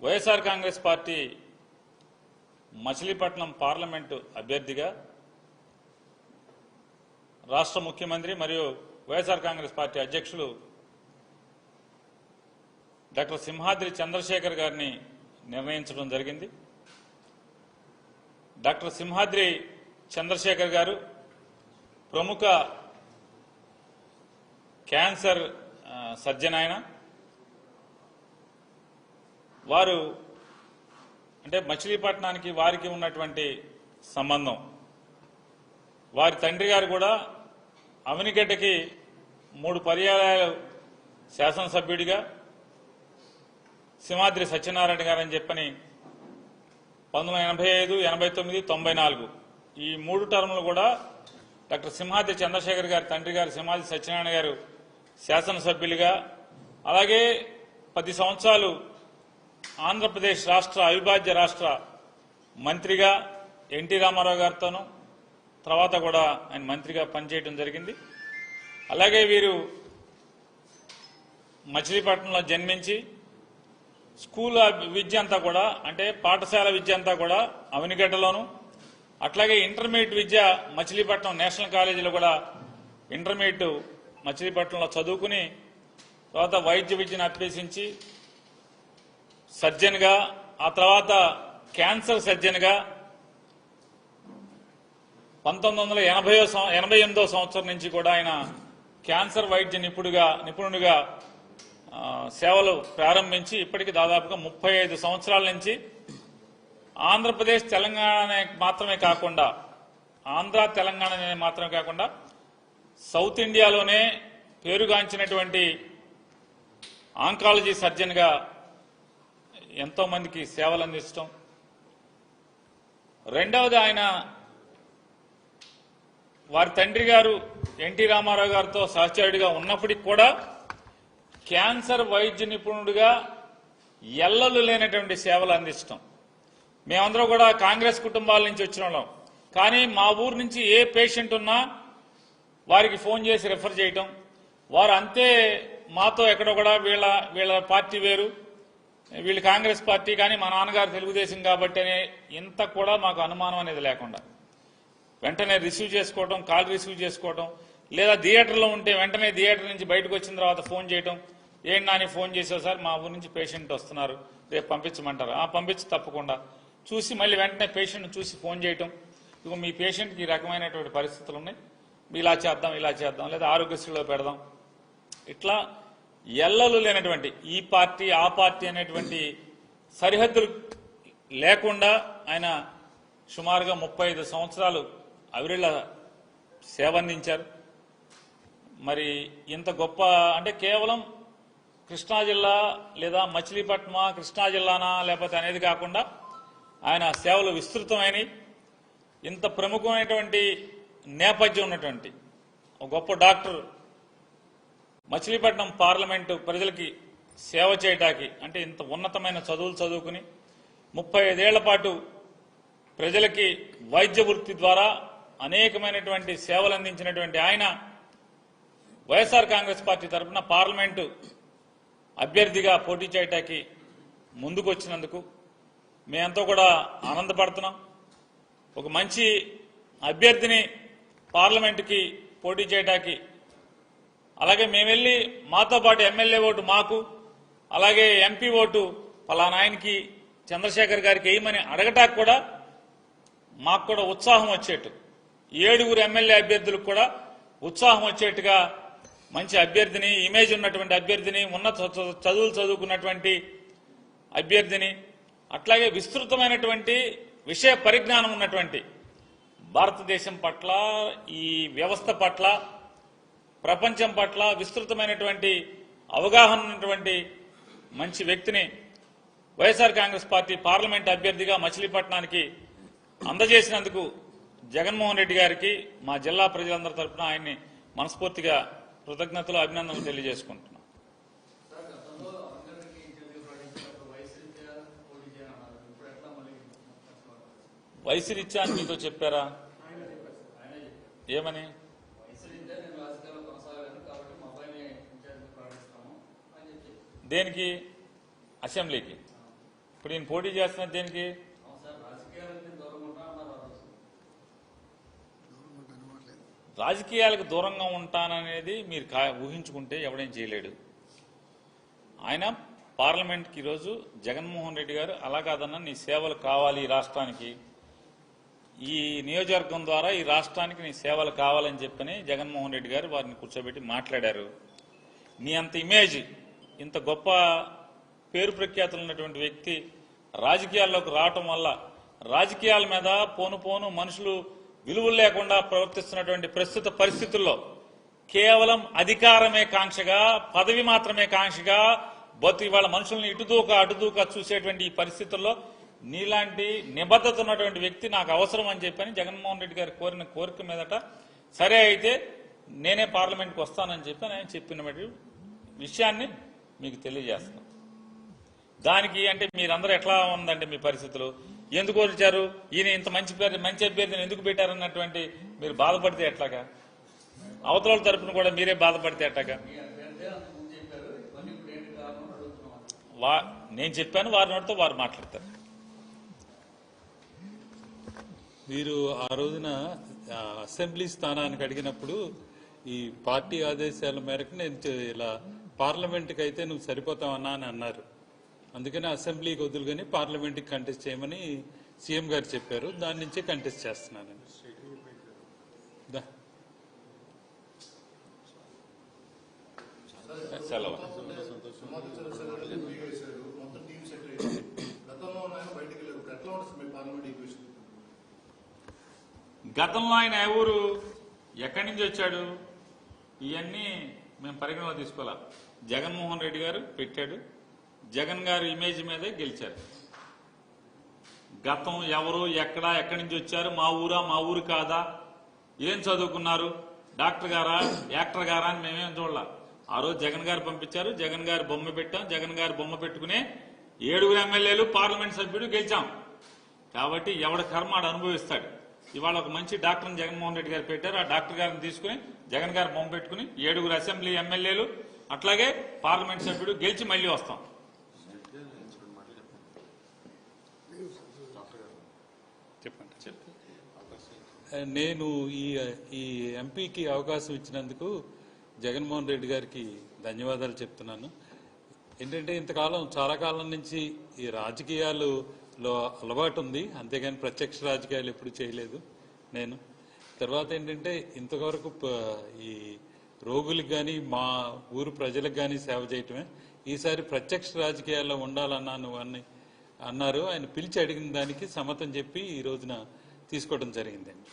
YSR Congress party Machilipatnam parliament అభ్యర్థిగా రాష్ట్ర ముఖ్యమంత్రి మరియు వైఎస్ఆర్ కాంగ్రెస్ పార్టీ అధ్యక్షులు డాక్టర్ సింహాద్రి చంద్రశేఖర్ గారిని నిర్ణయించడం జరిగింది. డాక్టర్ సింహాద్రి చంద్రశేఖర్ గారు ప్రముఖ క్యాన్సర్ సర్జన్. ఆయన వారు అంటే మచిలీపట్నానికి వారికి ఉన్నటువంటి సంబంధం. వారి తండ్రి గారు కూడా అవనిగడ్డకి 3 పర్యాయాలు శాసనసభ్యుడిగా సింహాద్రి సత్యనారాయణ గారు అని చెప్పని 1985, 89, 94 ఈ 3 టర్ములు కూడా డాక్టర్ సింహాద్రి చంద్రశేఖర్ గారి తండ్రి గారు సింహాద్రి సత్యనారాయణ గారు శాసనసభ్యులుగా, అలాగే 10 సంవత్సరాలు ఆంధ్రప్రదేశ్ రాష్ట్ర అవిభాజ్య రాష్ట్ర మంత్రిగా ఎన్టీ రామారావు గారితోనూ తర్వాత కూడా ఆయన మంత్రిగా పనిచేయడం జరిగింది. అలాగే వీరు మచిలీపట్నంలో జన్మించి స్కూల్ విద్య అంతా కూడా అంటే పాఠశాల విద్య అంతా కూడా అవనిగడ్డలోను, అట్లాగే ఇంటర్మీడియట్ విద్య మచిలీపట్నం నేషనల్ కాలేజీలో కూడా ఇంటర్మీడియట్ మచిలీపట్నంలో చదువుకుని తర్వాత వైద్య విద్యను అభ్యసించి సర్జన్గా, ఆ తర్వాత క్యాన్సర్ సర్జన్గా 1988వ సంవత్సరం నుంచి కూడా ఆయన క్యాన్సర్ వైద్య నిపుణుడిగా సేవలు ప్రారంభించి ఇప్పటికి దాదాపుగా 35 సంవత్సరాల నుంచి ఆంధ్రప్రదేశ్ తెలంగాణ మాత్రమే కాకుండా సౌత్ ఇండియాలోనే పేరుగాంచినటువంటి ఆంకాలజీ సర్జన్గా ఎంతో మందికి సేవలు అందించడం. రెండవది ఆయన వారి తండ్రి గారు ఎన్టీ రామారావు గారితో సహచరుడిగా ఉన్నప్పటికీ కూడా క్యాన్సర్ వైద్య నిపుణుడిగా ఎల్లలు లేనటువంటి సేవలు అందించడం. మేమందరం కూడా కాంగ్రెస్ కుటుంబాల నుంచి వచ్చిన వాళ్ళం, కానీ మా ఊరు నుంచి ఏ పేషెంట్ ఉన్నా వారికి ఫోన్ చేసి రెఫర్ చేయటం. వారు అంతే మాతో ఎక్కడో కూడా వీళ్ళ పార్టీ వేరు, వీళ్ళు కాంగ్రెస్ పార్టీ, కానీ మా నాన్నగారు తెలుగుదేశం కాబట్టి అనే ఇంత కూడా మాకు అనుమానం అనేది లేకుండా వెంటనే రిసీవ్ చేసుకోవడం, కాల్ రిసీవ్ చేసుకోవడం, లేదా థియేటర్లో ఉంటే వెంటనే థియేటర్ నుంచి బయటకు వచ్చిన తర్వాత ఫోన్ చేయడం. ఏంటి నాని ఫోన్ చేసావు సార్, మా ఊరు నుంచి పేషెంట్ వస్తున్నారు, రేపు పంపించమంటారు. పంపించి తప్పకుండా చూసి మళ్ళీ వెంటనే పేషెంట్ చూసి ఫోన్ చేయటం. ఇక మీ పేషెంట్కి ఈ రకమైనటువంటి పరిస్థితులు ఉన్నాయి, ఇలా చేద్దాం లేదా ఆరోగ్యశ్రీలో పెడదాం. ఇట్లా ఎల్లలు లేనటువంటి ఈ పార్టీ ఆ పార్టీ అనేటువంటి సరిహద్దులు లేకుండా ఆయన సుమారుగా 35 సంవత్సరాలు అవిరళ సేవ అందించారు. మరి ఇంత గొప్ప అంటే కేవలం కృష్ణా జిల్లా లేదా మచిలీపట్నమా కృష్ణా జిల్లానా లేకపోతే అనేది కాకుండా ఆయన సేవలు విస్తృతమైనవి. ఇంత ప్రముఖమైనటువంటి నేపథ్యం ఉన్నటువంటి ఒక గొప్ప డాక్టర్ మచిలీపట్నం పార్లమెంటు ప్రజలకి సేవ చేయటానికి అంటే ఇంత ఉన్నతమైన చదువులు చదువుకుని 35 ఏళ్ల పాటు ప్రజలకి వైద్య వృత్తి ద్వారా అనేకమైనటువంటి సేవలు అందించినటువంటి ఆయన వైఎస్ఆర్ కాంగ్రెస్ పార్టీ తరఫున పార్లమెంటు అభ్యర్థిగా పోటీ చేయటానికి ముందుకు వచ్చినందుకు మేమంతా కూడా ఆనందపడుతున్నాం. ఒక మంచి అభ్యర్థిని పార్లమెంటుకి పోటీ చేయటానికి, అలాగే మేము వెళ్ళి మాతో పాటు ఎమ్మెల్యే ఓటు మాకు, అలాగే ఎంపీ ఓటు పలానా ఆయనకి చంద్రశేఖర్ గారికి వేయమని అడగటానికి కూడా మాకు కూడా ఉత్సాహం వచ్చేట్టు, 7 ఎమ్మెల్యే అభ్యర్థులకు కూడా ఉత్సాహం వచ్చేట్టుగా మంచి అభ్యర్థిని, ఇమేజ్ ఉన్నటువంటి అభ్యర్థిని, ఉన్నత చదువులు చదువుకున్నటువంటి అభ్యర్థిని, అట్లాగే విస్తృతమైనటువంటి విషయ పరిజ్ఞానం ఉన్నటువంటి భారతదేశం పట్ల, ఈ వ్యవస్థ పట్ల, ప్రపంచం పట్ల విస్తృతమైనటువంటి అవగాహన ఉన్నటువంటి మంచి వ్యక్తిని వైఎస్ఆర్ కాంగ్రెస్ పార్టీ పార్లమెంట్ అభ్యర్థిగా మచిలీపట్నానికి అందజేసినందుకు జగన్మోహన్ రెడ్డి గారికి మా జిల్లా ప్రజలందరి తరఫున ఆయన్ని మనస్ఫూర్తిగా కృతజ్ఞతలు, అభినందనలు తెలియజేసుకుంటున్నాం. వయసు రీత్యా అని మీతో చెప్పారా? ఏమని? దేనికి? అసెంబ్లీకి ఇప్పుడు ఈయన పోటీ చేస్తున్నది దేనికి? రాజకీయాలకు దూరంగా ఉంటాననేది మీరు ఊహించుకుంటే ఎవడేం చేయలేడు. ఆయన పార్లమెంట్కి ఈరోజు జగన్మోహన్ రెడ్డి గారు అలా కాదన్నా నీ సేవలు కావాలి ఈ రాష్ట్రానికి, ఈ నియోజకవర్గం ద్వారా ఈ రాష్ట్రానికి నీ సేవలు కావాలని చెప్పని జగన్మోహన్ రెడ్డి గారు వారిని కూర్చోబెట్టి మాట్లాడారు. నీ అంత ఇమేజ్, ఇంత గొప్ప పేరు ప్రఖ్యాతులు ఉన్నటువంటి వ్యక్తి రాజకీయాల్లోకి రావటం వల్ల రాజకీయాల మీద పోను పోను మనుషులు విలువలు లేకుండా ప్రవర్తిస్తున్నటువంటి ప్రస్తుత పరిస్థితుల్లో కేవలం అధికారమే కాంక్షగా, పదవి మాత్రమే కాంక్షగా ఇవాళ మనుషుల్ని అటుదూక చూసేటువంటి ఈ పరిస్థితుల్లో నీలాంటి నిబద్ధత ఉన్నటువంటి వ్యక్తి నాకు అవసరం అని చెప్పని జగన్మోహన్ రెడ్డి గారు కోరిన కోరిక మీదట సరే అయితే నేనే పార్లమెంట్కి వస్తానని చెప్పి ఆయన చెప్పిన విషయాన్ని మీకు తెలియజేస్తాను. దానికి అంటే మీరందరూ ఎట్లా ఉందండి మీ పరిస్థితులు? ఎందుకు వచ్చారు, ఈయన ఇంత మంచి అభ్యర్థిని ఎందుకు పెట్టారన్నటువంటి మీరు బాధపడితే ఎట్లాగా? అవతల తరపున కూడా మీరే బాధపడితే ఎట్లాగా? నేను చెప్పాను, వారి నోటితో వారు మాట్లాడతారు. మీరు ఆ రోజున అసెంబ్లీ స్థానానికి అడిగినప్పుడు ఈ పార్టీ ఆదేశాల మేరకు నేను ఇలా పార్లమెంట్కి అయితే నువ్వు సరిపోతావన్నా అని అన్నారు. అందుకని అసెంబ్లీకి వదులుకొని పార్లమెంట్కి కంటెస్ట్ చేయమని సీఎం గారు చెప్పారు. దాని నుంచే కంటెస్ట్ చేస్తున్నాను. గతంలో ఆయన ఎవరు ఎక్కడి నుంచి వచ్చాడు ఇవన్నీ మేము పరిగణలో తీసుకోవాలా. జగన్మోహన్ రెడ్డి గారు పెట్టాడు, జగన్ గారు ఇమేజ్ మీదే గెలిచారు. గతం ఎవరు ఎక్కడి నుంచి వచ్చారు, మా ఊరు కాదా, ఏం చదువుకున్నారు, డాక్టర్ గారా యాక్టర్ గారా అని మేమేం చూడాల. ఆ రోజు జగన్ గారు పంపించారు, జగన్ గారు బొమ్మ పెట్టాం, జగన్ గారు బొమ్మ పెట్టుకునే 7 ఎమ్మెల్యేలు పార్లమెంట్ సభ్యుడు గెలిచాం. కాబట్టి ఎవడ కర్మ ఆడు అనుభవిస్తాడు. ఇవాళ ఒక మంచి డాక్టర్ని జగన్మోహన్ రెడ్డి గారు పెట్టారు. ఆ డాక్టర్ గారిని తీసుకుని జగన్ గారు బొమ్మ పెట్టుకుని 7 అసెంబ్లీ ఎమ్మెల్యేలు అట్లాగే పార్లమెంట్ సభ్యుడు గెలిచి మళ్లీ వస్తాం. నేను ఈ ఎంపీకి అవకాశం ఇచ్చినందుకు జగన్మోహన్ రెడ్డి గారికి ధన్యవాదాలు చెప్తున్నాను. ఏంటంటే ఇంతకాలం చాలా కాలం నుంచి ఈ రాజకీయాలలో అలవాటు ఉంది, అంతేగాని ప్రత్యక్ష రాజకీయాలు ఎప్పుడు చేయలేదు నేను. తర్వాత ఏంటంటే ఇంతవరకు ఈ రోగులకు కానీ మా ఊరు ప్రజలకు కానీ సేవ చేయటమే. ఈసారి ప్రత్యక్ష రాజకీయాల్లో ఉండాలన్నాను అని అన్నారు. ఆయన పిలిచి అడిగిన దానికి సమ్మతం చెప్పి ఈ రోజున తీసుకోవడం జరిగిందండి.